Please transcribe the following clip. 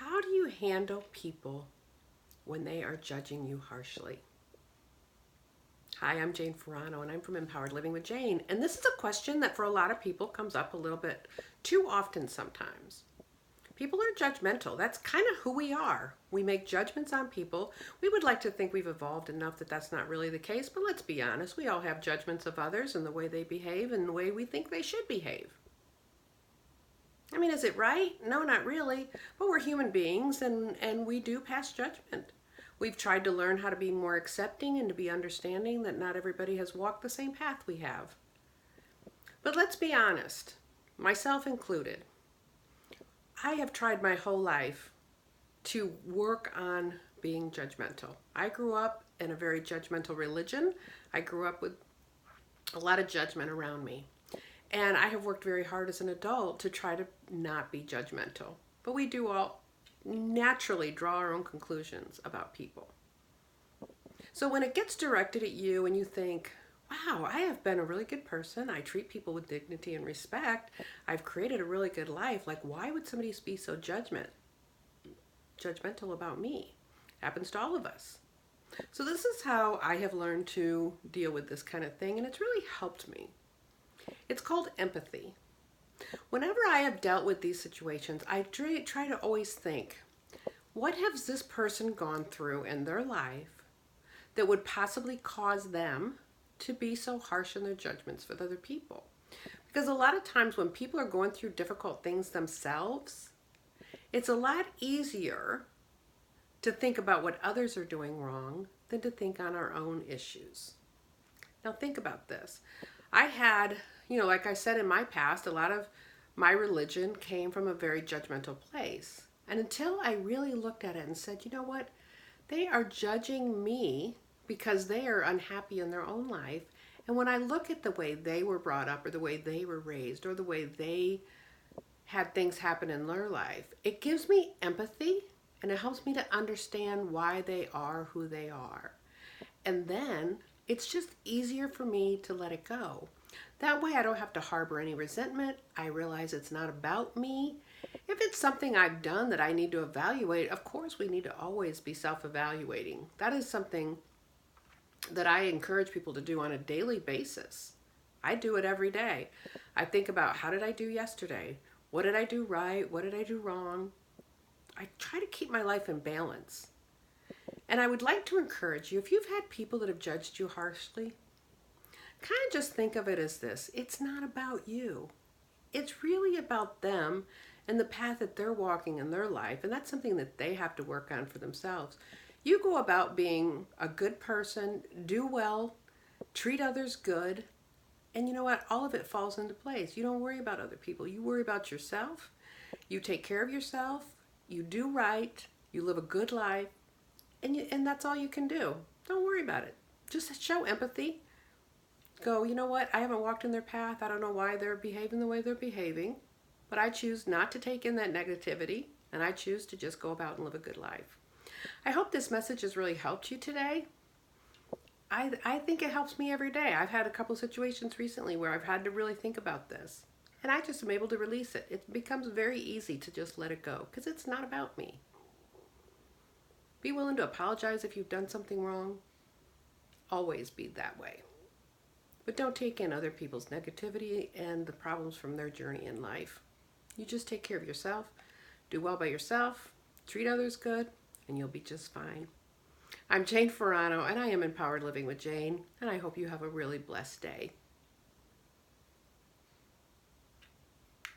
How do you handle people when they are judging you harshly? Hi, I'm Jane Ferrano, and I'm from Empowered Living with Jane. And this is a question that for a lot of people comes up a little bit too often sometimes. People are judgmental. That's kind of who we are. We make judgments on people. We would like to think we've evolved enough that that's not really the case, but let's be honest. We all have judgments of others and the way they behave and the way we think they should behave. I mean, is it right? No, not really. But we're human beings and we do pass judgment. We've tried to learn how to be more accepting and to be understanding that not everybody has walked the same path we have. But let's be honest, myself included. I have tried my whole life to work on being judgmental. I grew up in a very judgmental religion. I grew up with a lot of judgment around me. And I have worked very hard as an adult to try to not be judgmental. But we do all naturally draw our own conclusions about people. So when it gets directed at you and you think, wow, I have been a really good person. I treat people with dignity and respect. I've created a really good life. Like, why would somebody be so judgmental about me? Happens to all of us. So this is how I have learned to deal with this kind of thing, and it's really helped me. It's called empathy. Whenever I have dealt with these situations, I try to always think, what has this person gone through in their life that would possibly cause them to be so harsh in their judgments with other people? Because a lot of times when people are going through difficult things themselves, it's a lot easier to think about what others are doing wrong than to think on our own issues. Now think about this. I had, like I said in my past, a lot of my religion came from a very judgmental place. And until I really looked at it and said, you know what? They are judging me because they are unhappy in their own life. And when I look at the way they were brought up or the way they were raised or the way they had things happen in their life, it gives me empathy and it helps me to understand why they are who they are. And then it's just easier for me to let it go. That way I don't have to harbor any resentment. I realize it's not about me. If it's something I've done that I need to evaluate, of course we need to always be self-evaluating. That is something that I encourage people to do on a daily basis. I do it every day. I think about, how did I do yesterday? What did I do right? What did I do wrong? I try to keep my life in balance. And I would like to encourage you, if you've had people that have judged you harshly, kind of just think of it as this. It's not about you. It's really about them and the path that they're walking in their life. And that's something that they have to work on for themselves. You go about being a good person, do well, treat others good, and you know what? All of it falls into place. You don't worry about other people. You worry about yourself. You take care of yourself. You do right. You live a good life. And that's all you can do. Don't worry about it. Just show empathy. Go, you know what? I haven't walked in their path. I don't know why they're behaving the way they're behaving. But I choose not to take in that negativity. And I choose to just go about and live a good life. I hope this message has really helped you today. I think it helps me every day. I've had a couple situations recently where I've had to really think about this. And I just am able to release it. It becomes very easy to just let it go because it's not about me. Be willing to apologize if you've done something wrong. Always be that way. But don't take in other people's negativity and the problems from their journey in life. You just take care of yourself, do well by yourself, treat others good, and you'll be just fine. I'm Jane Ferrano, and I am Empowered Living with Jane, and I hope you have a really blessed day.